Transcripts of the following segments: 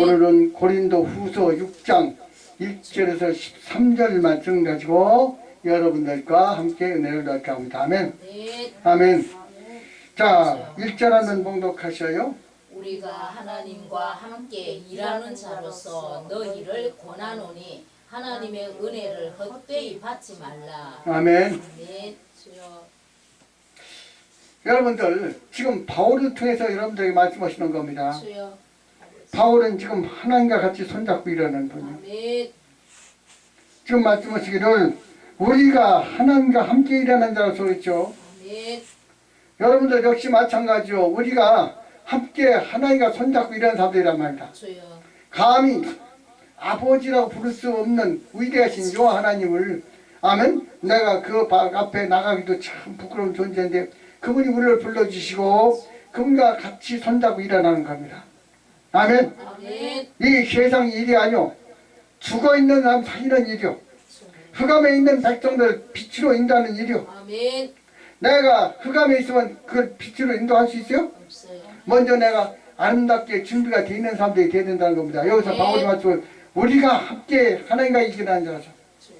오늘은 고린도 후서 6장 1절에서 13절 말씀 가지고 여러분들과 함께 은혜를 받게 합니다. 아멘. 네. 아멘. 자, 1절 한번 봉독하셔요. 우리가 하나님과 함께 일하는 자로서 너희를 권하노니 하나님의 은혜를 헛되이 받지 말라. 아멘. 네, 주여. 여러분들 지금 바울을 통해서 여러분들에게 말씀하시는 겁니다. 주여. 바울은 지금 하나님과 같이 손잡고 일하는 분이에요. 네, 지금 말씀하시기를 우리가 하나님과 함께 일하는 자로서 그랬죠. 네, 여러분들 역시 마찬가지요. 우리가 함께 하나님과 손잡고 일하는 사람들이란 말이다. 주여. 감히 아버지라고 부를 수 없는 위대하신 여호와 하나님을 아멘. 내가 그 앞에 나가기도 참 부끄러운 존재인데 그분이 우리를 불러주시고 그분과 같이 손잡고 일어나는 겁니다. 아멘. 아멘. 이 세상 일이 아니요 죽어있는 사람 살리는 일이요 흑암에 있는 백성들 빛으로 인도하는 일이요. 아멘. 내가 흑암에 있으면 그걸 빛으로 인도할 수 있어요? 없어요. 먼저 내가 아름답게 준비가 되어 있는 사람들이 되어야 된다는 겁니다. 여기서 네. 바울이 말씀을 우리가 함께 하나님과 일하는 자라서 주여.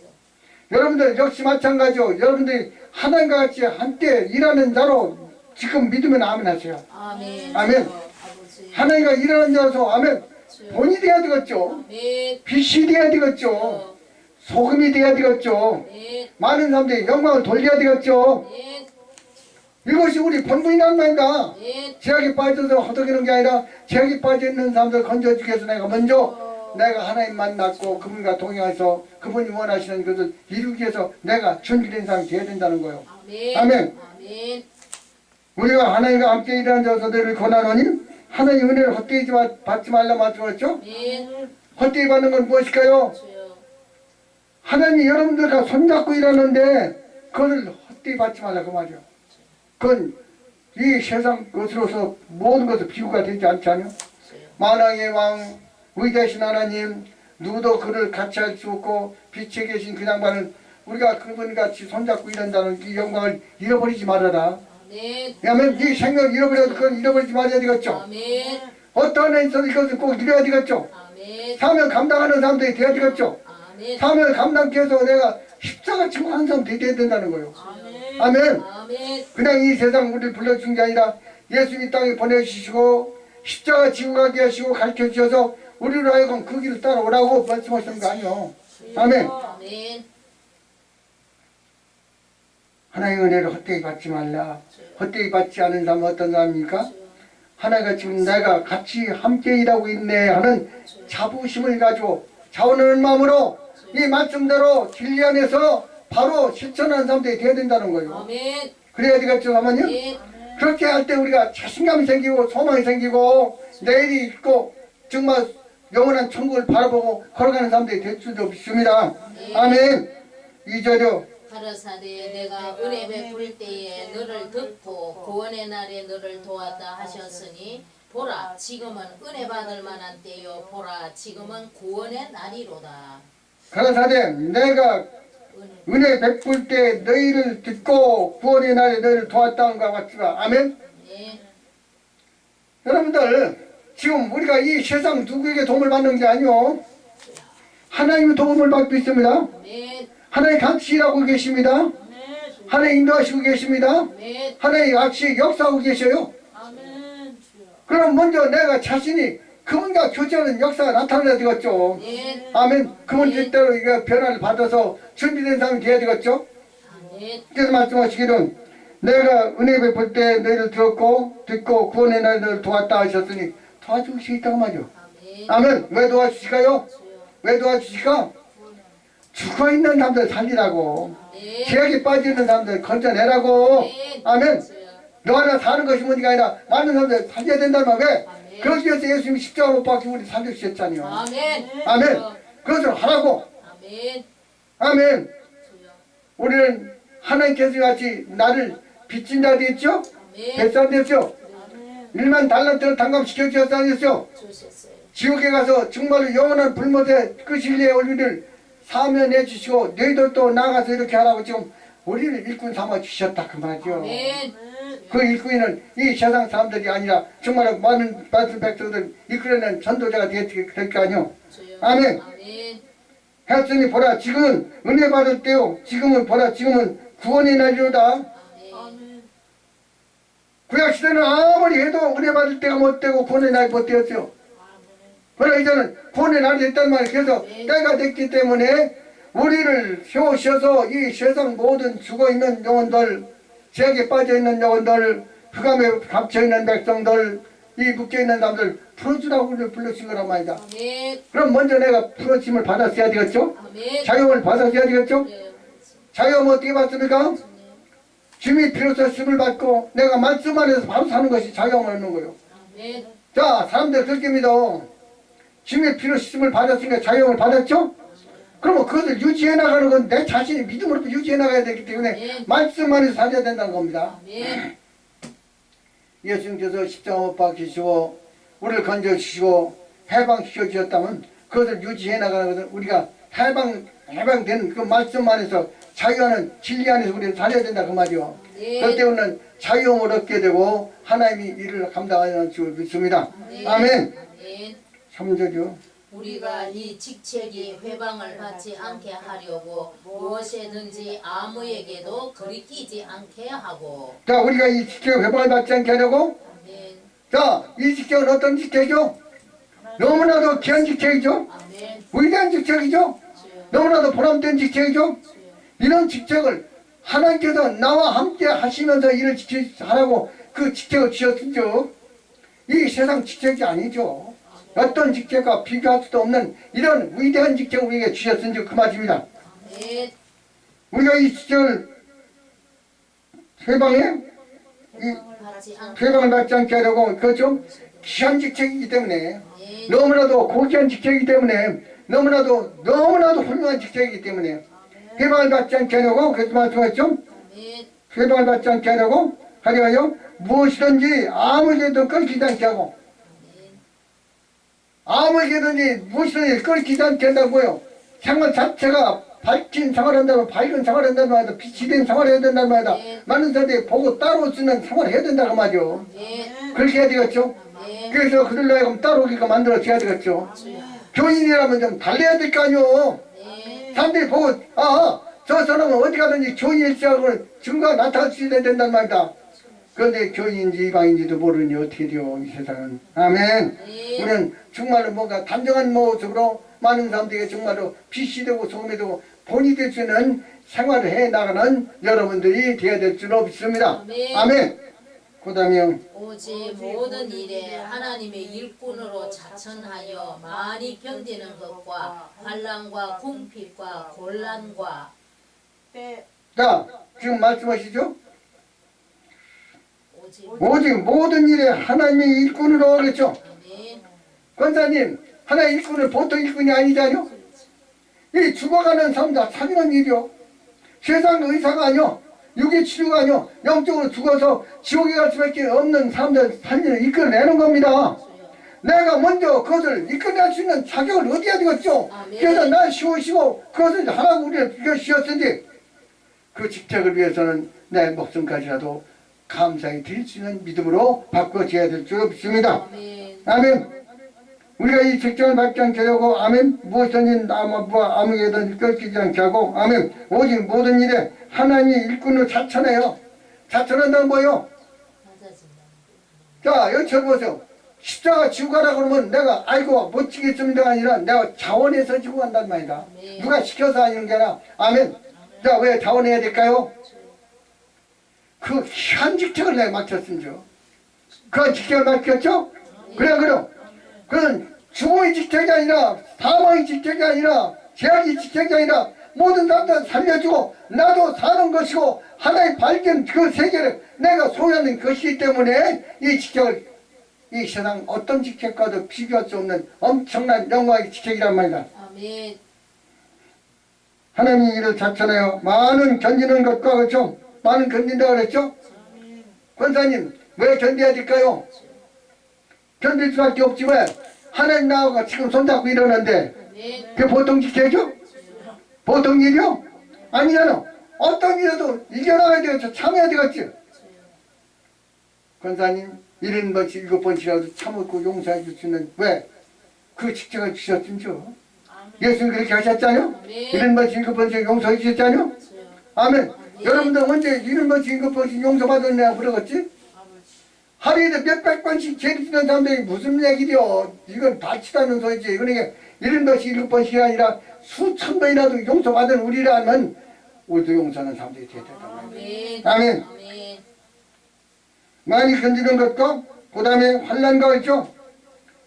여러분들 역시 마찬가지요. 여러분들이 하나님과 같이 함께 일하는 자로 지금 믿으면 아멘 하세요. 아멘. 아멘. 주여. 아버지. 하나님과 일하는 자로서 아멘. 주여. 본이 돼야 되겠죠. 아멘. 빛이 돼야 되겠죠. 주여. 소금이 돼야 되겠죠. 네, 많은 사람들이 영광을 돌려야 되겠죠. 네, 이것이 우리 본분이란 말이다. 네. 제약에 빠져서 허덕이는 게 아니라 제약에 빠져있는 사람들 건져주기 위해서 내가 먼저 내가 하나님 만났고 그분과 동행해서 그분이 원하시는 것을 이루기 위해서 내가 준비된 사람이 되어야 된다는 거예요. 아멘. 아멘. 아멘. 우리가 하나님과 함께 일하는 자들을 권하노니 하나님 은혜를 헛되이 받지 말라 말씀하셨죠. 아멘. 헛되이 받는 건 무엇일까요? 주여. 하나님이 여러분들과 손잡고 일하는데 그것을 헛되이 받지 말라 그 말이요. 그건 이 세상 것으로서 모든 것을 비유가 되지 않지 않요? 주여. 만왕의 왕 위대하신 하나님 누구도 그를 같이 할 수 없고 빛에 계신 그 양반을 우리가 그분같이 손잡고 일한다는 이 영광을 잃어버리지 말아라. 아멘. 왜냐하면 이 생명을 잃어버려도 그건 잃어버리지 말아야 되겠죠. 아멘. 어떤 애에서 이것을 꼭 이뤄야 되겠죠. 아멘. 사명 감당하는 사람들이 돼야 되겠죠. 아멘. 사명을 감당케 해서 내가 십자가 지고 하는 사람들이 돼야 된다는 거예요. 아멘. 아멘. 아멘. 그냥 이 세상 우리를 불러준 게 아니라 예수 이 땅에 보내주시고 십자가 지고 가게 하시고 가르쳐 주셔서 우리로 하여금 그 길을 따라오라고 말씀하시는 거 아니에요. 아멘. 아멘. 하나님의 은혜를 헛되이 받지 말라. 헛되이 받지 않은 사람은 어떤 사람입니까? 하나가 지금 내가 같이 함께 일하고 있네 하는 자부심을 가지고 자원하는 마음으로 이 말씀대로 진리 안에서 바로 실천하는 사람들이 되어야 된다는 거예요. 아멘. 그래야 되겠죠, 사모님? 네. 그렇게 할 때 우리가 자신감이 생기고 소망이 생기고 내일이 있고 정말 영원한 천국을 바라보고 걸어가는 사람들이 될 수도 있습니다. 아멘. 2절요. 가라사대 내가 은혜 베풀 때에 너를 듣고 구원의 날에 너를 도왔다 하셨으니 보라 지금은 은혜 받을 만한 때요 보라 지금은 구원의 날이로다. 가라사대 내가 은혜 베풀 때 너희를 듣고 구원의 날에 너희를 도왔다는가 같지가. 아멘. 네. 여러분들 지금 우리가 이 세상 누구에게 도움을 받는 게 아니요 하나님의 도움을 받고 있습니다. 네. 하나님 같이 일하고 계십니다. 하나님 인도하시고 계십니다. 네. 하나님 같이 역사하고 계셔요. 아멘. 주여. 그럼 먼저 내가 자신이 그분과 교제하는 역사가 나타나야 되겠죠. 네. 아멘. 그분 뜻대로 이거 변화를 받아서 준비된 사람이 돼야 되겠죠. 아멘. 그래서 말씀하시기는 내가 은혜 베풀 때 너희를 듣고 구원의 날 너희를 도왔다 하셨으니 도와줄 수 있다고 말이요. 아멘. 아멘. 왜 도와주실까요? 주여. 왜 도와주실까? 죽어있는 사람들 살리라고 네. 죄악에 빠져있는 사람들 건져내라고. 네. 아멘. 주여. 너 하나 사는 것이 문제가 아니라 많은 사람들 살려야 된다는 말. 왜? 아멘. 그러기 위해서 예수님이 십자가 못 박히고 우리 살려주셨잖아요. 아멘. 아멘. 주여. 그것을 하라고. 아멘. 아멘. 주여. 우리는 하나님께서 같이 나를 빚진 자 됐죠? 아멘. 백산 됐죠? 아멘. 1만 달란트를 당감시켜 주셨다 하셨죠? 주셨어요. 지옥에 가서 정말로 영원한 불못에 끝일리에 우리를 사면해 주시고 너희들도 나가서 이렇게 하라고 지금 우리를 일꾼 삼아 주셨다 그 말이죠. 아멘. 그 일꾼이는 이 세상 사람들이 아니라 정말 많은 백성들 이끌어낸 전도자가 될 거 아니요. 아멘. 했으니 보라 지금은 은혜 받을 때요. 지금은 보라 지금은 구원의 날이로다. 구약시대는 아무리 해도 은혜 받을 때가 못 되고 구원의 날이 못 되었어요. 그러나 이제는 구원의 날이 됐단 말이에요. 그래서 때가 됐기 때문에 우리를 세우셔서 이 세상 모든 죽어있는 영혼들, 죄악에 빠져있는 영혼들, 흑암에 갇혀있는 백성들, 이 묶여있는 사람들 풀어주라고 우리를 불러신 거란 말이다. 그럼 먼저 내가 풀어짐을 받았어야 되겠죠? 자유를 받았어야 되겠죠? 자유는 어떻게 받습니까? 주님이 비로소 심을 받고 내가 말씀 안에서 바로 사는 것이 자유함을 얻는 거예요. 자, 사람들 그렇게 믿어. 주님의 피로 심을 받았으니까 자유함을 받았죠? 그러면 그것을 유지해 나가는 건 내 자신이 믿음으로 유지해 나가야 되기 때문에 말씀 안에서 살아야 된다는 겁니다. 예수님께서 십자가 못 박히시고 우리를 건져주시고 해방시켜 주셨다면 그것을 유지해 나가는 것은 우리가 해방되는 그 말씀 안에서 자유하는 진리 안에서 우리는 살아야 된다 그 말이요. 그것 때문에 자유함을 얻게 되고 하나님이 이를 감당하는 줄 믿습니다. 아멘. 3절이요. 우리가 이 직책이 회방을 받지 않게 하려고 무엇이든지 아무에게도 거리끼지 않게 하고. 자, 우리가 이 직책을 회방을 받지 않게 하려고. 아멘. 자, 이 직책은 어떤 직책이죠? 너무나도 귀한 직책이죠. 아멘. 위대한 직책이죠. 너무나도 보람된 직책이죠. 이런 직책을 하나님께서 나와 함께 하시면서 일을 하라고 그 직책을 주셨죠. 이 세상 직책이 아니죠. 어떤 직책과 비교할 수도 없는 이런 위대한 직책을 우리에게 주셨은지 그 말입니다. 우리가 이 직책을 회방을 받지 않게 하려고 그렇죠? 귀한 직책이기 때문에 너무나도 고귀한 직책이기 때문에 너무나도 훌륭한 직책이기 때문에 회방을 받지 않게 하려고 그렇게 말씀하셨죠? 회방을 받지 않게 하려고 하려요 무엇이든지 아무에게도 끊기지 않게 하고 아무에게든지 무엇이든지 끊기지 않게 한다고요. 생활 자체가 밝힌 생활한다면 밝은 생활한다는 말이다. 빛이 된 생활해야 된다는 말이다. 많은 사람들이 보고 따로 쓰는 생활을 해야 된다고 말이죠. 그렇게 해야 되겠죠. 그래서 그들로 하여금 따라오기가 만들어져야 되겠죠. 교인이라면 좀 달래야 될 거 아니오. 사람들이 보고 저 사람은 어디 가든지 교인일지하고 증거가 나타날 수 있어야 된단 말이다. 그런데 교인인지 이방인지도 모르니 어떻게 돼요 이 세상은. 아멘. 우리는 정말로 뭔가 단정한 모습으로 많은 사람들에게 정말로 빛이 되고 소금이 되고 본이 될 수 있는 생활을 해 나가는 여러분들이 되어야 될 줄로 믿습니다. 아멘. 그 다음에 오직 모든 일에 하나님의 일꾼으로 자천하여 많이 견디는 것과 환난과 궁핍과 곤란과. 자, 지금 말씀하시죠? 오직 모든 일에 하나님의 일꾼으로 그랬죠? 권사님, 하나의 일꾼은 보통 일꾼이 아니잖아요? 이 죽어가는 사람 다 살리는 일이요. 세상 의사가 아니요. 육의 치료가 아니요. 영적으로 죽어서 지옥에 갈 수밖에 없는 사람들 살리는 이끌어내는 겁니다. 내가 먼저 그것을 이끌어낼 수 있는 자격을 얻어야 되겠죠. 그래서 날 씌우시고 그것을 하라고 우리를 비켜주셨으니 그 직책을 위해서는 내 목숨까지라도 감사히 드릴 수 있는 믿음으로 바꿔줘야 될 줄 믿습니다. 아멘. 우리가 이 직책을 받지 않게 하려고 아멘. 무엇이든지 아무에게든지 꺾이지 않게 하고 아멘. 오직 모든 일에 하나님의 일꾼으로 자천해요. 자천한다는 뭐예요? 자, 여기 쳐보세요. 십자가 지고 가라 그러면 내가 아이고 못 지겠습니다가 아니라 내가 자원해서 지고 간단 말이다. 누가 시켜서 하는 게 아니라 아멘. 자, 왜 자원해야 될까요? 그 귀한 직책을 내가 맡겼습니다. 그 직책을 맡겼죠? 그래요. 그건 죽음의 직책이 아니라 사망의 직책이 아니라 죄악의 직책이 아니라 모든 사람들 살려주고 나도 사는 것이고 하나의 밝은 그 세계를 내가 소유하는 것이기 때문에 이 직책을 이 세상 어떤 직책과도 비교할 수 없는 엄청난 영광의 직책이란 말이다. 아멘. 하나님이 이를 자천하여 많은 견디는 것과 그렇죠? 많은 견딘다고 그랬죠? 권사님 왜 견뎌야 될까요? 견딜 수밖에 없지 왜? 하나님 나하고 지금 손잡고 이러는데 그게 보통 직책이죠? 보통 일이요? 아니잖아. 어떤 일에도 이겨나가야 되겠죠. 참여해야 되겠지. 권사님 70번씩 7번씩이라도 참고 용서해 줄 수 있는 왜? 그 직책을 주셨죠. 예수님 그렇게 하셨잖아요. 70번씩 7번씩 용서해 주셨잖아요. 아멘. 여러분들 언제 70번씩 7번씩 용서받았냐 그러겠지? 하루에도 몇백 번씩 죄를 지는 사람들이 무슨 얘기죠? 이건 다치다는 소리지. 그러니까 70번씩 7번씩이 아니라 수천 번이라도 용서받은 우리라면 우리도 용서하는 사람들이 되야 된다. 아멘. 많이 견디는 것과 그 다음에 환난과 있죠.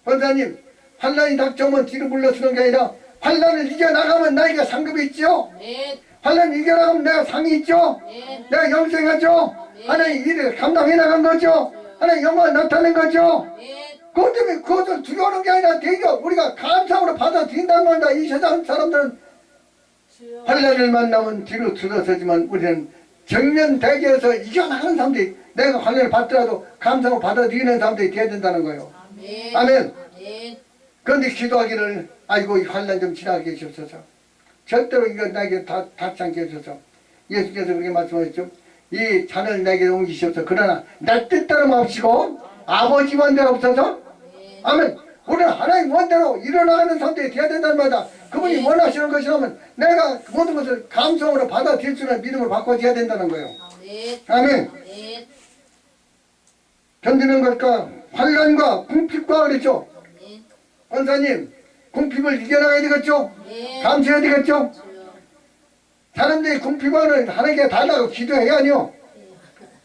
권사님 환난이 닥쳐오면 뒤로 물러서는 게 아니라 환난을 이겨나가면 나에게 상급이 있죠. 환난을 이겨나가면 내가 상이 있죠. 내가 영생하죠. 하나님 일을 감당해 나간 거죠. 하나님 영광을 나타낸 거죠. 그것 때문에 그것을 두려워하는 게 아니라 되죠. 우리가 감사함으로 받아들인다는 말이다. 이 세상 사람들은 환난을 만나면 뒤로 들어서지만 우리는 정면 대결에서 이겨나가는 사람들이 내가 환난을 받더라도 감사함으로 받아들이는 사람들이 되어야 된다는 거예요. 아멘. 그런데 기도하기를 아이고 이 환난 좀 지나게 해주셔서 절대로 이거 나에게 닿지 않게 해주셔서 예수께서 그렇게 말씀하셨죠. 이 잔을 내게 옮기셔서 그러나 내 뜻대로 마옵시고 아버지 원대로 없어서 아멘. 우리는 하나님 원대로 일어나가는 사람들이 되어야 된다는 말이다. 그분이 원하시는 것이라면 내가 모든 것을 감성으로 받아들일 수 있는 믿음으로 바꿔줘야 된다는 거예요. 아멘. 견디는 것과 환난과 궁핍과 그랬죠. 권사님 궁핍을 이겨나가야 되겠죠. 감수해야 되겠죠. 사람들이 궁핍을 하나님께 달라고 기도해야 하니요.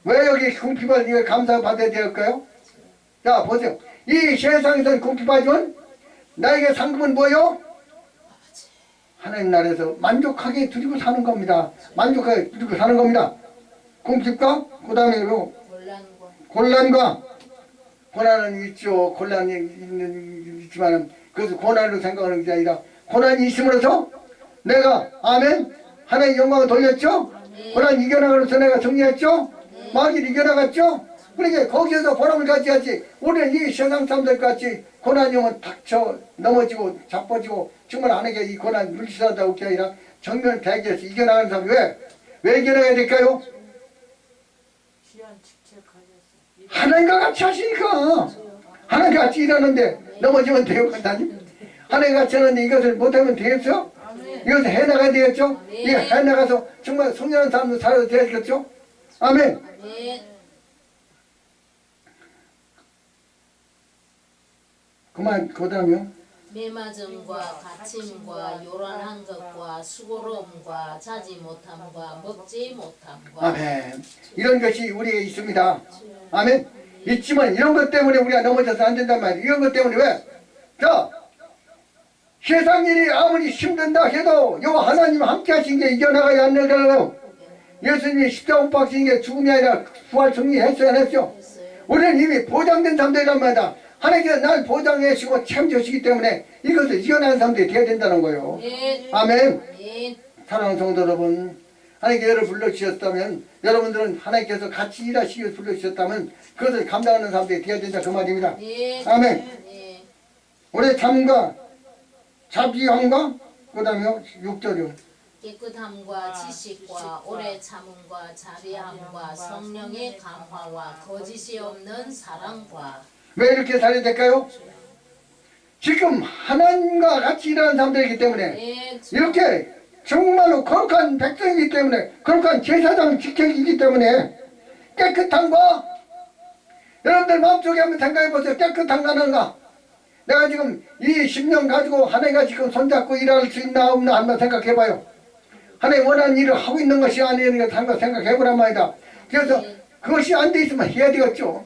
왜 여기 궁핍을 이거 감사받아야 될까요? 자 보세요. 이 세상에서 궁핍하지만 나에게 상급은 뭐요? 하나님 나라에서 만족하게 드리고 사는 겁니다. 만족하게 드리고 사는 겁니다. 궁핍과 그 다음에 곤란과 고난은 있죠. 곤란이 있지만 그것을 고난으로 생각하는 게 아니라 고난이 있음으로써 내가 아멘 하나님 영광을 돌렸죠. 고난 이겨나가면서 내가 정리했죠. 마귀를 이겨나갔죠. 그러니까 거기에서 보람을 가져야지. 우리는 이 세상 사람들 같이 고난이 오면 닥쳐 넘어지고 자빠지고 정말 하나님께 이 고난 물리치다고 게 아니라 정면 대기에서 이겨나가는 사람이 왜 이겨나가야 될까요? 하나님과 같이 하시니까. 하나님과 같이 일하는데 넘어지면 돼요, 간단히. 하나님과 같이 하는데 이것을 못하면 되겠죠? 이것을 해나가야 되겠죠? 이거 해나가서 정말 성령한 사람도 살아도 되겠죠? 아멘. 그만 그 다음에요. 매맞음과 갇힘과 요란한 것과 수고로움과 자지 못함과 먹지 못함과 아멘. 이런 것이 우리에게 있습니다. 아멘. 있지만 이런 것 때문에 우리가 넘어져서 안 된단 말이에요. 이런 것 때문에 왜? 자, 세상 일이 아무리 힘든다 해도 요 하나님 함께 하신 게 이겨나가야 안 되잖아요. 예수님이 십자가 못 박히신 게 죽음이 아니라 부활 승리했어요, 안 했죠? 우리는 이미 보장된 사람들이란 말이다. 하나님께서 날 보장해 주시고 참여시기 때문에 이것을 이겨나가는 사람들이 되어야 된다는 거예요. 아멘. 사랑하는 성도 여러분, 하나님께서 여러분을 불러주셨다면 여러분들은 하나님께서 같이 일하시기 위해서 불러주셨다면 그것을 감당하는 사람들이 되어야 된다 그 말입니다. 아멘. 우리의 참과 자비함과 그 다음에 6절이요. 깨끗함과 지식과 오래 참음과 자비함과 성령의 감화와 거짓이 없는 사랑과. 왜 이렇게 살아야 될까요? 지금 하나님과 같이 일하는 사람들이기 때문에 이렇게 정말로 거룩한 백성이기 때문에 거룩한 제사장 직책이기 때문에 깨끗함과 여러분들 마음속에 한번 생각해보세요. 깨끗한가는가? 내가 지금 이 10년 가지고 하나님과 지금 손잡고 일할 수 있나 없나 한번 생각해봐요. 하나님 원하는 일을 하고 있는 것이 아니니까 한번 생각해보란 말이다. 그래서 그것이 안 돼 있으면 해야 되겠죠.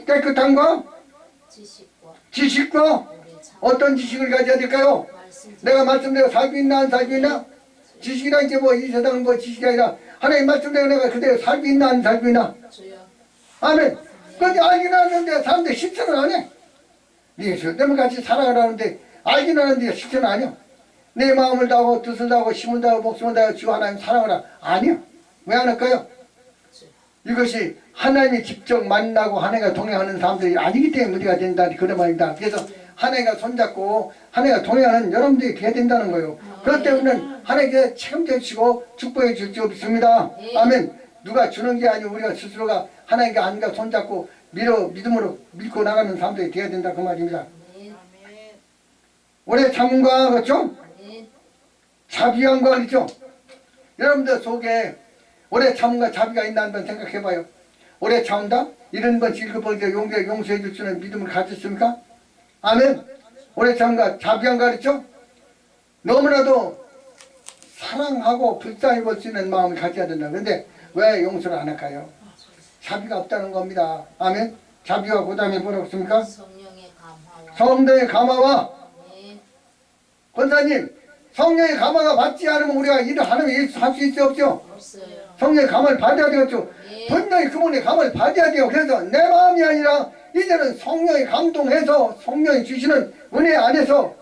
깨끗함과 지식과 어떤 지식을 가져야 될까요? 내가 말씀대로 살고 있나 안 살고 있나? 지식이란 게 뭐 이 세상은 뭐 지식이 아니라 하나님 말씀대로 내가 그대로 살고 있나 안 살고 있나? 아멘. 그런데 알긴 하는데 사람들이 실천을 안 해. 네 절대면 같이 살아가라는데 알긴 하는데 실천을 안 해. 내 마음을 다하고 뜻을 다하고 힘을 다하고 목숨을 다하고 주 하나님 사랑하라. 아니요. 왜 안 할까요? 이것이 하나님이 직접 만나고 하나님과 동행하는 사람들이 아니기 때문에 우리가 된다 그런 말입니다. 그래서 하나님과 손잡고 하나님과 동행하는 여러분들이 돼야 된다는 거예요. 그것 때문에 하나님께 책임져 주시고 축복해 줄 수 없습니다. 아멘. 누가 주는 게 아니고 우리가 스스로가 하나님과 안과 손잡고 믿음으로 믿고 나가는 사람들이 되어야 된다 그 말입니다. 아멘. 오래 참음과 그렇죠? 아멘. 자비함과 그렇죠? 여러분들 속에 오래 참음과 자비가 있나 한번 생각해봐요. 오래 참다? 이런 번 질급하게 용서해 줄 수 있는 믿음을 가졌습니까? 아멘. 오래 참음과 자비함과 그렇죠? 너무나도 사랑하고 불쌍히 볼 수 있는 마음을 가져야 된다. 근데 왜 용서를 안 할까요? 자비가 없다는 겁니다. 아멘. 자비와 그 다음에 뭐라고 했습니까? 성령의 감화와 성령의 감화와 아멘. 권사님, 성령의 감화가 받지 않으면 우리가 일을 하나님 할 수 있어 없죠? 없어요. 성령의 감화를 받아야 되겠죠? 네. 분명히 그분의 감화를 받아야 돼요. 그래서 내 마음이 아니라 이제는 성령이 감동해서 성령이 주시는 은혜 안에서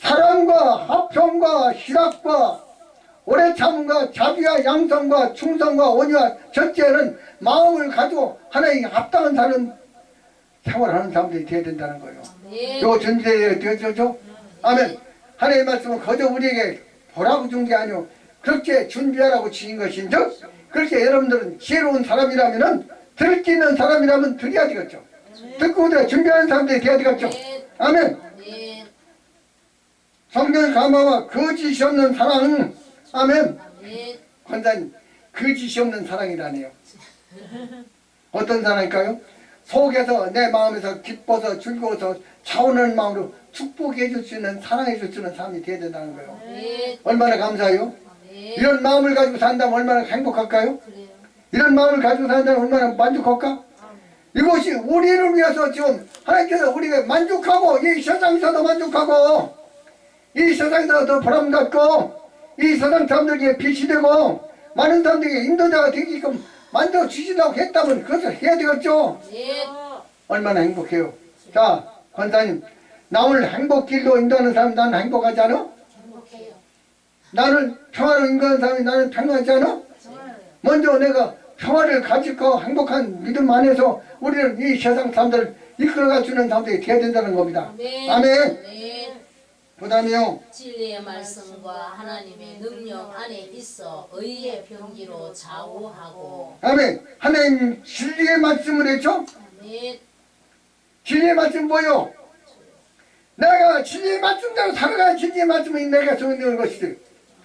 사랑과 화평과 희락과 오래 참음과 자비와 양성과 충성과 온유와 절제하는 마음을 가지고 하나님께 합당한 사는 생활하는 사람들이 되어야 된다는 거예요. 아멘. 요 전제에 되어죠. 아멘. 하나님의 말씀은 거저 우리에게 보라고 준 게 아니오 그렇게 준비하라고 주신 것인즉 그렇게 여러분들은 지혜로운 사람이라면은 들을 있는 사람이라면 들어야 되겠죠. 듣고 우리가 준비하는 사람들이 되어야 되겠죠. 아멘. 아멘. 성령의 감화와 거짓이 없는 사랑은 아멘. 아멘. 권사님 거짓이 없는 사랑이라네요. 어떤 사랑일까요? 속에서 내 마음에서 기뻐서 즐거워서 차오르는 마음으로 축복해 줄 수 있는 사랑해 줄 수 있는 사람이 되어야 된다는 거예요. 아멘. 얼마나 감사해요? 아멘. 이런 마음을 가지고 산다면 얼마나 행복할까요? 그래요. 이런 마음을 가지고 산다면 얼마나 만족할까? 이것이 우리를 위해서 지금 하나님께서 우리가 만족하고 이 세상에서도 만족하고 이 세상에서도 보람받고 이 세상 사람들에게 빛이 되고 많은 사람들에게 인도자가 되게끔 만들어 주시려고 했다면 그것을 해야 되겠죠. 아멘. 얼마나 행복해요. 자, 권사님, 나를 행복길로 인도하는 사람 나는 행복하지 않아? 행복해요. 나를 평화로 인도하는 사람이 나는 평화하지 않아? 먼저 내가 평화를 가지고 행복한 믿음 안에서 우리는 이 세상 사람들을 이끌어가 주는 사람들이 되어야 된다는 겁니다. 아멘. 아멘. 아멘. 그 다음에요. 진리의 말씀과 하나님의 능력 안에 있어 의의 병기로 좌우하고 아멘. 하나님 진리의 말씀을 했죠? 아멘. 진리의 말씀 뭐요? 내가 진리의 말씀대로 살아가야 진리의 말씀이 내가 성행되는 것이지.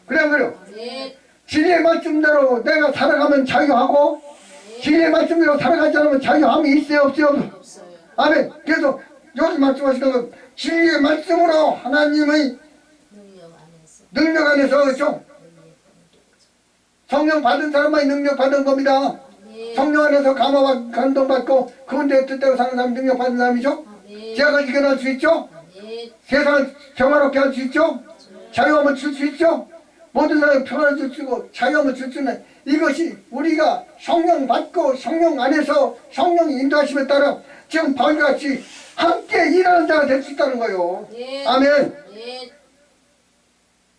그래 안 그래요? 아멘. 진리의 말씀대로 내가 살아가면 자유하고 진리의 말씀대로 살아가지 않으면 자유함이 있어요 없어요? 없어요. 아멘. 그래서 여기 말씀하시는 건 진리의 말씀으로 하나님의 능력 안에서 능력 안에서 그렇죠? 성령 받은 사람만이 능력 받은 겁니다. 아멘. 성령 안에서 감화받고 감동받고 그분들 뜻대로 사는 사람 능력 받은 사람이죠. 아멘. 죄악을 이겨낼 수 있죠. 아멘. 세상을 평화롭게 할 수 있죠. 자유함을 줄 수 있죠. 모든 사람이 평화를 줄 수 있고 자유함을 줄 수 있는 이것이 우리가 성령 받고 성령 안에서 성령이 인도하심에 따라 지금 바울과 같이 함께 일하는 자가 될 수 있다는 거예요. 아멘. 아멘. 아멘.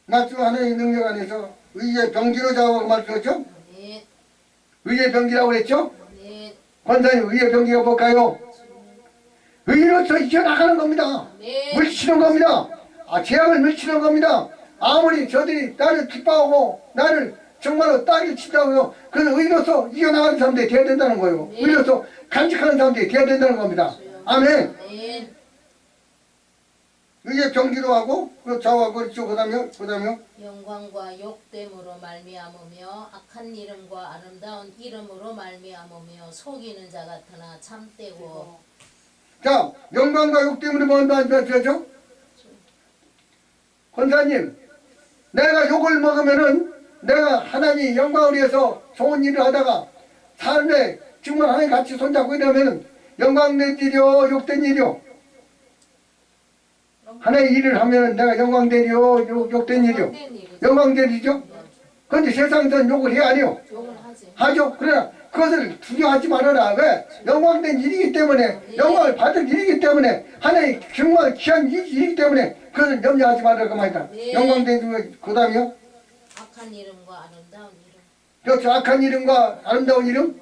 말씀 하나님의 능력 안에서 의의 병기로 자고 말씀하죠. 아멘. 의의 병기라고 그랬죠. 아멘. 권사님 의의 병기가 뭘까요? 의로서 이겨나가는 겁니다. 아멘. 물치는 겁니다. 죄악을 물치는 겁니다. 아무리 저들이 나를 기뻐하고 나를 정말로 따를 친다고요. 그는 의로서 이겨나가는 사람들이 되어야 된다는 거예요. 네. 의로서 간직하는 사람들이 되어야 된다는 겁니다. 아멘. 아멘. 의의 병기로 하고 그 좌우하고 그렇죠. 그다음에요. 영광과 욕됨으로 말미암으며 악한 이름과 아름다운 이름으로 말미암으며 속이는 자 같으나 참되고 자, 영광과 욕 때문에 뭐 말씀하죠? 권사님, 내가 욕을 먹으면은 내가 하나님 영광을 위해서 좋은 일을 하다가 삶에 정말 하나님 같이 손잡고 이러면은 영광된 일이요, 욕된 일이요. 하나의 일을 하면은 내가 영광된 일이요, 욕된 일이요. 영광된 일이죠. 그런데 세상에서는 욕을 해야 하니요. 욕을 하지. 하죠. 그러나 그것을 두려워하지 말아라. 왜? 영광된 일이기 때문에, 영광을 받을 일이기 때문에, 하나의 정말 귀한 일이기 때문에 그것을 염려하지 말아라 그 말이다. 네. 영광된 일, 그 다음이요. 악한 이름과 아름다운 이름 그렇죠. 악한 이름과 아름다운 이름.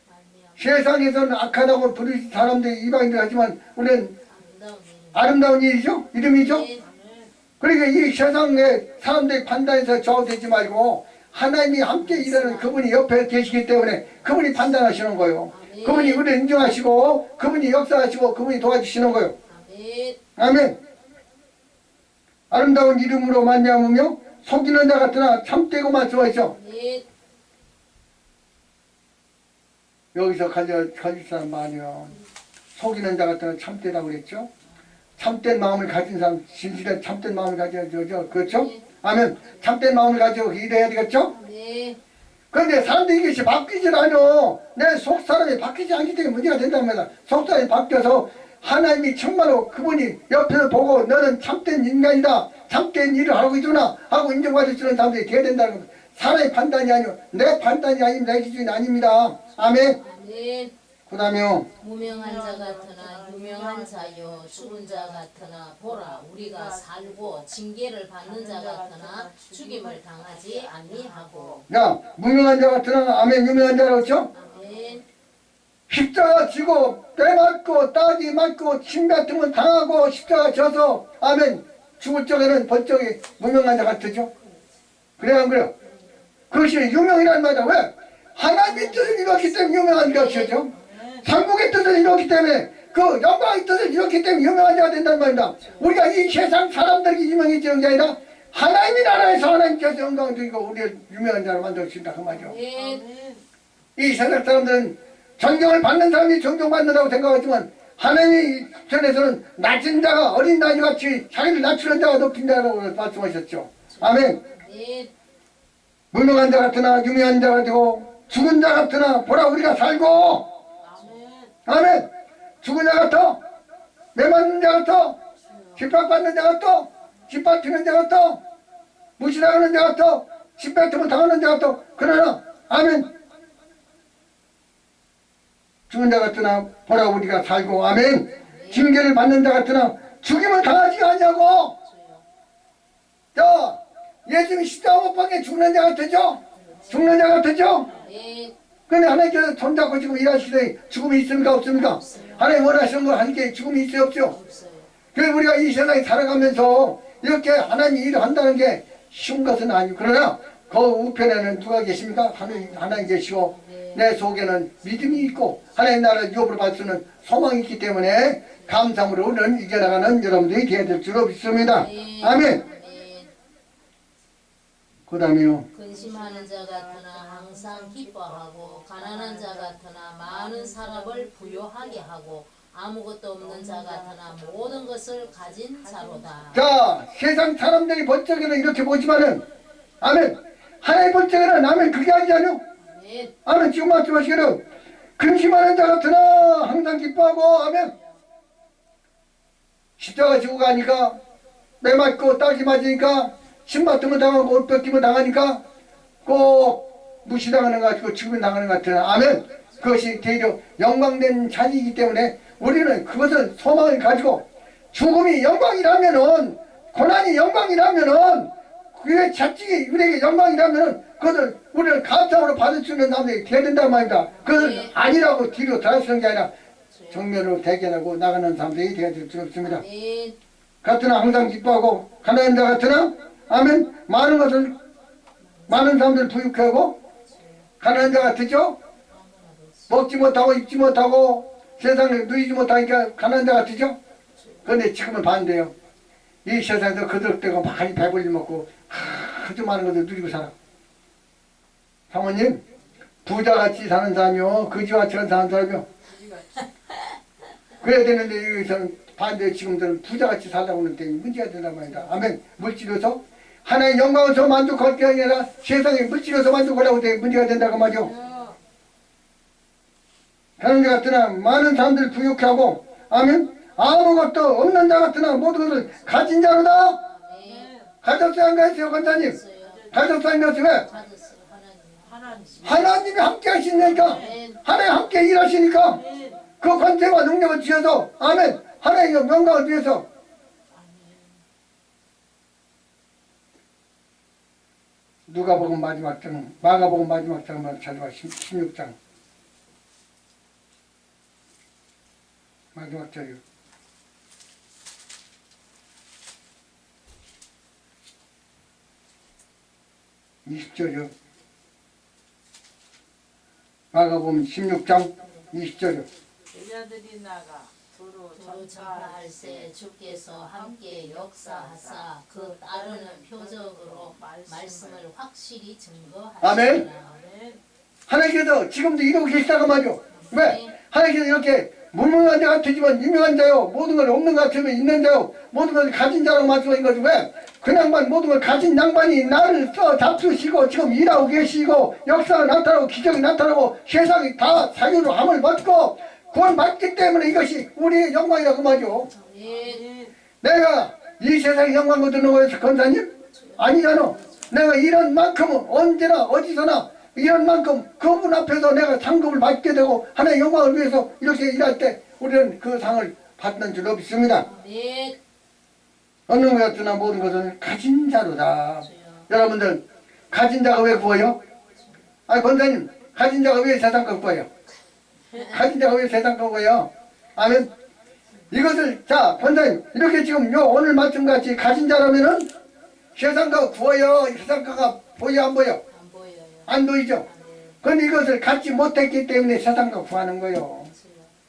말미암 세상에서는 악하다고 부르는 사람들이 이방인들 하지만 우리는 아름다운 이름. 아름다운 일이죠. 이름이죠. 네. 그러니까 이 세상에 사람들이 판단해서 좌우되지 말고 하나님이 함께 일하는 그분이 옆에 계시기 때문에 그분이 판단하시는 거예요. 그분이 우리를 인정하시고 그분이 역사하시고 그분이 도와주시는 거요. 아멘. 아멘. 아름다운 이름으로 말미암으며 속이는 자 같으나 참되고만 좋아하죠. 아멘. 여기서 가질 사람 많이요. 속이는 자 같으나 참되라고 그랬죠. 참된 마음을 가진 사람, 진실한 참된 마음을 가져야죠. 그렇죠? 아멘. 참된 마음을 가지고 일해야 되겠죠? 아멘. 그런데 사람들이 이것이 바뀌질 않아. 내 속 사람이 바뀌지 않기 때문에 문제가 된답니다. 속 사람이 바뀌어서 하나님이 정말로 그분이 옆에서 보고 너는 참된 인간이다. 참된 일을 하고 있구나 하고 인정받을 수 있는 사람들이 돼야 된다는 겁니다. 사람의 판단이 아니고 내 판단이 아닙니다. 내 기준이 아닙니다. 아멘. 아멘. 그 다음에 무명한 자 같으나 유명한 자요 죽은 자 같으나 보라 우리가 살고 징계를 받는 자 같으나 죽임을 당하지 아니하고. 야 무명한 자 같으나 아멘 유명한 자라고 했죠? 아멘. 십자가 지고 때 맞고 따지 맞고 침 같은 건 당하고 십자가 져서 아멘 죽을 적에는 번쩍이 무명한 자 같으죠? 그래요 안 그래요? 그것이 유명이란 말이야. 왜? 하나님의 뜻을 이뤘기 때문에 유명한 것이죠. 천국의 뜻을 이뤘기 때문에 그 영광의 뜻을 이뤘기 때문에 유명한 자가 된단 말입니다. 우리가 이 세상 사람들에게 유명해지는 게 아니라 하나님의 나라에서 하나님께서 영광을 드리고 우리를 유명한 자로 만들어주신다 그 말이죠. 아멘. 이 세상 사람들은 존경을 받는 사람이 존경받는다고 생각하지만 하나님의 전에서는 낮은 자가 어린 나이같이 자기를 낮추는 자가 높인 자라고 말씀하셨죠. 아멘. 아멘. 무명한 자 같으나 유명한 자가 되고 죽은 자 같으나 보라 우리가 살고 아멘. 죽은 자 같아 매맞는 자 같아 핍박받는 자 같아 짓밟히는 자 같아 무시당하는 자 같아 짓밟히면 당하는 자 같아 그러나 아멘 죽은 자 같으나 보라 우리가 살고 아멘 징계를 받는 자 같으나 죽임을 당하지 아니하고 자 예수님이 십자가 못 박에 죽는 자 같으죠? 죽는 자 같으죠? 아멘. 근데 하나님께서 손잡고 지금 일하시되 죽음이 있습니까 없습니까? 하나님 원하시는 걸 하는 게 죽음이 있어요 없죠? 없어요. 그래서 우리가 이 세상에 살아가면서 이렇게 하나님 일을 한다는 게 쉬운 것은 아니고 그러나 그 우편에는 누가 계십니까? 하나님 계시고 내 속에는 믿음이 있고 하나님 나라를 유업으로 받을 수 있는 소망이 있기 때문에 감사함으로 우리는 이겨나가는 여러분들이 되어야 될 줄 믿습니다. 아멘. 아멘. 그 다음에요. 근심하는 자 같으나 항상 기뻐하고 가난한 자 같으나 많은 사람을 부요하게 하고 아무것도 없는 자 같으나 모든 것을 가진 자로다. 자 세상 사람들이 번쩍이는 이렇게 보지만은 아멘 하나님 번쩍이는 아멘 그게 아니지 않요? 아멘. 아멘 지금 말씀하시기를 근심하는 자 같으나 항상 기뻐하고 아멘 십자가 지고 가니까 매 맞고 딱이 맞으니까 신받으면 당하고 옷 뺏기면 당하니까 꼭 무시당하는 것 같고 죽음 당하는 것 같은 아멘 그것이 대려 영광된 자리이기 때문에 우리는 그것을 소망을 가지고 죽음이 영광이라면은 고난이 영광이라면은 그게 자칭이 우리에게 영광이라면은 그것을 우리는 감사함으로 받을 수 있는 사람들이 되어야 된단 말입니다. 그것을 아니라고 뒤로 돌아서는 게 아니라 정면으로 대견하고 나가는 사람들이 되어야 될 수 없습니다. 아멘. 같으나 항상 기뻐하고 가난한 자 같으나 아멘 많은 사람들 부유하고 가난한 자 같으죠? 먹지 못하고 입지 못하고 세상에 누이지 못하니까 가난한 자 같으죠? 그런데 지금은 반대요. 이 세상에서 거들되고 많이 배불리 먹고 아주 많은 것을 누리고 살아. 사모님 부자같이 사는 사람이요 거지같이 사는 사람이요 그래야 되는데 여기서는 반대 지금들은 부자같이 살라고 하는데 문제가 된단 말이다. 아멘. 물질로서 하나의 영광에서 만족할 게 아니라 세상에 물질로서 만족하려고 돼 문제가 된다고 말이요. 그런 자 같으나 많은 사람들 부욕해 하고 아멘. 아무것도 없는 자 같으나 모든 것을 가진 자로다. 아멘. 가졌어요 안 가졌어요 권사님? 있어요. 가졌어요 안 가졌어요? 왜? 받았어요. 하나님. 하나님이 함께 하시니까 아멘. 하나님 함께 일하시니까 그 권세와 능력을 주셔서 아멘 하나님의 명광을 위해서 누가복음 마지막 장 마가복음 마지막 장만 찾아봐 16장 마지막 절이요 20절이요 마가복음 16장 20절이요. 여자들이 나가 두루 두루 전파할세 주께서 함께 역사하사 그 따르는 표적으로 말씀을 확실히 증거하시라. 아멘. 하나님께서 지금도 이러고 계시다고 말이요. 왜? 하나님께서 이렇게 무능한 자 같으지만 유명한 자요, 모든 걸 없는 것 같으면 있는 자요, 모든 걸 가진 자라고 말씀하신 거죠. 왜? 그 양반, 모든 걸 가진 양반이 나를 잡수시고 지금 일하고 계시고 역사가 나타나고 기적이 나타나고 세상이 다 자유로 함을 받고 구원 받기 때문에 이것이 우리의 영광이라고 말이죠. 내가 이 세상의 영광 거두는 거예요, 권사님? 아니잖아. 내가 이런 만큼은 언제나 어디서나 이런 만큼 그분 앞에서 내가 상급을 받게 되고 하나의 영광을 위해서 이렇게 일할 때 우리는 그 상을 받는 줄로 믿습니다. 어느 것이나 모든 것은 가진 자로다. 여러분들 가진 자가 왜 구워요? 아니 권사님, 가진 자가 왜 세상과 구워요? 가진 자가 왜 세상과 구워요? 아멘. 이것을 자 권사님 이렇게 지금 요 오늘 말씀같이 가진 자라면은 세상과 구워요? 세상과가 보여 안 보여? 안 보여요. 안 보이죠? 그런데 이것을 갖지 못했기 때문에 세상과 구하는 거예요.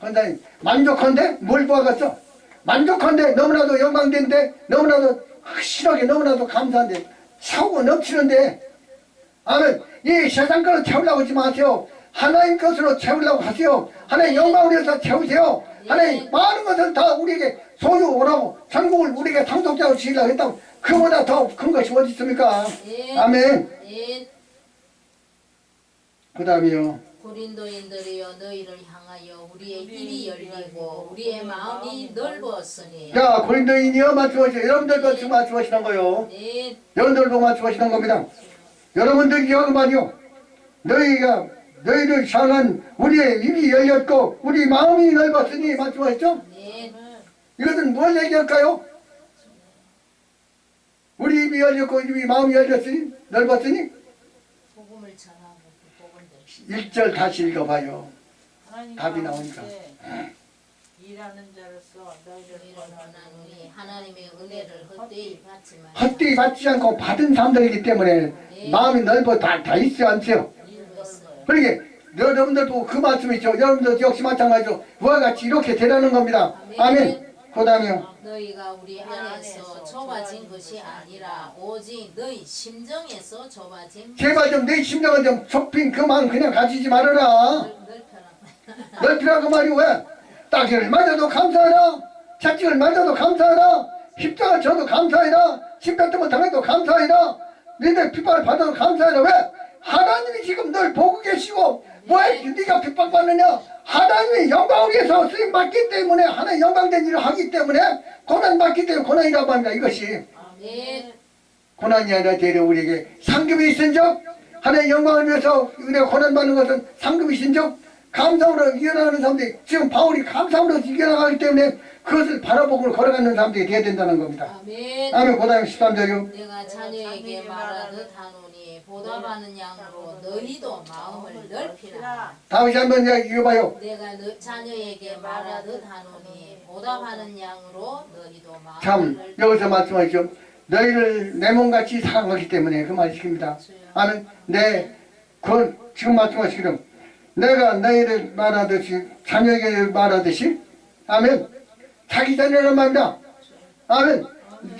권사님 만족한데 뭘 구하겠어? 만족한데 너무나도 영광된데 너무나도 확실하게 너무나도 감사한데 차고 넘치는데 아멘. 이 세상 것을 채우려고 하지 마세요. 하나님 것으로 채우려고 하세요. 하나님 영광을 위해서 채우세요. 하나님 많은 것은 다 우리에게 소유오라고 천국을 우리에게 상속자로 지으려고 했다고 그보다 더 큰 것이 어디 있습니까? 아멘. 그 다음이요. 고린도인들이여 너희를 향하여 우리의 입이 열리고 우리의 마음이 넓었으니. 자 고린도인이요 말씀하시죠. 여러분들 것을 말씀하시는 거요. 여러분들도 말씀하시는 겁니다. 여러분들이 여기 말이요. 너희를 향한 우리의 입이 열렸고 우리 마음이 넓었으니 말씀하셨죠? 이것은 뭘 얘기할까요? 우리 입이 열렸고 우리 마음이 열렸으니 넓었으니 복음을 전하고 복음을 1절 다시 읽어봐요. 답이 나오니까. 일하는 자로서 너희를 원하노니 하나님의 은혜를 헛되이 받지 말라. 헛되이 받지 않고 받은 사람들이기 때문에 마음이 넓어 다 있어요 안 있어요? 그러니까 여러분들 보고 그 말씀이죠. 여러분들 역시 마찬가지로 그와 같이 이렇게 되라는 겁니다. 아멘. 그 다음에요. 너희가 우리 안에서 좁아진 것이 아니라 오직 너희 심정에서 좁아진 제발 좀 내 심정은 좀 좁힌 그 마음 그냥 가지지 말아라. 넓혀라. 넓히라고 말이 왜? 따기를 맞아도 감사하라. 채찍을 맞아도 감사하라. 십자가 쳐도 감사하라. 심판점을 당해도 감사하라. 너희들 핍박을 받아도 감사하라. 왜? 하나님이 지금 널 보고 계시고 왜 네가 핍박받느냐? 하나님이 영광을 위해서 쓰임받기 때문에 하나님 영광된 일을 하기 때문에 고난받기 때문에 고난이라고 합니다. 이것이 고난이 아니라 되려 우리에게 상급이 있은적 하나님 영광을 위해서 우리가 고난받는 것은 상급이 있은적 감사로 이겨나가는 사람들이 지금 바울이 감사로 이겨나가기 때문에 그것을 바라보고 걸어가는 사람들이 되어야 된다는 겁니다. 아멘. 그 다음에 13절이요. 내가 자녀에게 말하듯 하노니 보답하는 양으로 너희도 마음을 넓히라. 다시 한번 읽어봐요. 내가 자녀에게 말하듯 하노니 보답하는 양으로 너희도 마음을 참 넓히라. 여기서 말씀하시죠. 너희를 내 몸같이 사랑하기 때문에 그 말씀입니다. 아멘. 지금 말씀하시기를 내가 너희를 말하듯이 자녀에게 말하듯이 아멘. 자기 자녀란 말입니다. 아멘.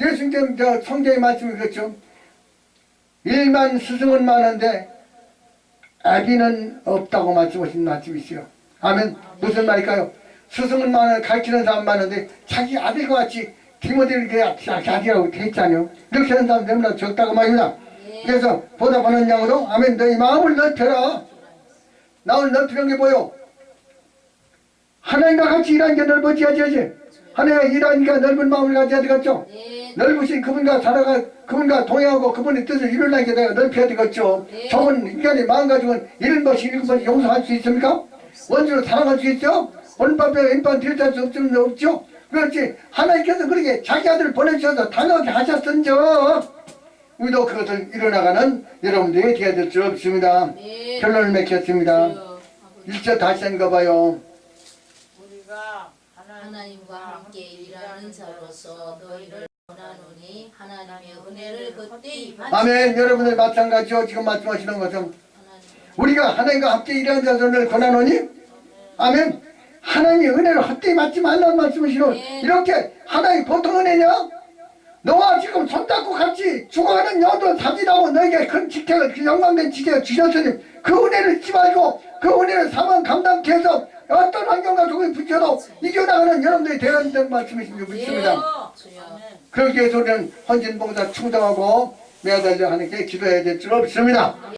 예수님 성경의 말씀이 그렇죠. 일만 스승은 많은데 아비는 없다고 말씀하신 말씀이 있어요. 아멘. 무슨 말일까요? 스승은 많은 가르치는 사람 많은데 자기 아들과 같이 디모데를 아들이라고 했잖아요. 이렇게 하는 사람 너무나 적다고 말입니다. 그래서 보답하는 양으로 아멘. 너희 마음을 넓혀라. 마음을 넓히는 게 뭐요? 하나님과 같이 일하는 게 넓어져야지. 하나님과 일하니까 넓은 마음을 가져야 되겠죠. 넓으신 그분과 그분과 동행하고 그분의 뜻을 이루려는 게 내가 넓혀야 되겠죠. 좁은 인간의 마음 가지고는 이런 것이 일곱 번씩 용서할 수 있습니까? 원수로 사랑할 수 있죠? 온밥에 왼밥 들여다 수 없죠? 그렇지. 하나님께서 그렇게 자기 아들을 보내주셔서 당하게 하셨은저 우리도 그것을 이뤄나가는 여러분들이 되어야 될 줄 없습니다. 결론을 맺겠습니다. 1절 다시 읽어봐요. 우리가 하나님과 함께 일하는 자로서 너희를 원하노니 하나님의 은혜를 헛되이 받지 아멘. 여러분들 마찬가지요. 지금 말씀하시는 것은 우리가 하나님과 함께 일하는 자들을 권하노니 아멘. 하나님의 은혜를 헛되이 받지 말라는 말씀이시로 이렇게 하나님이 보통 은혜냐? 너와 지금 손잡고 같이 죽어가는 여도 사지라고 너에게 큰 직책을 그 영광된 직책을 주셨으니 그 은혜를 잊지 말고 그 은혜를 사만 감당케 해서 어떤 환경과 조건이 붙여도 이겨나가는 여러분들이 되어야 된다는 말씀이신 줄 믿습니다. 주여. 그렇게 해서 우리는 헌신봉사 충성하고 매달려 하는 게 기도해야 될 줄 믿습니다.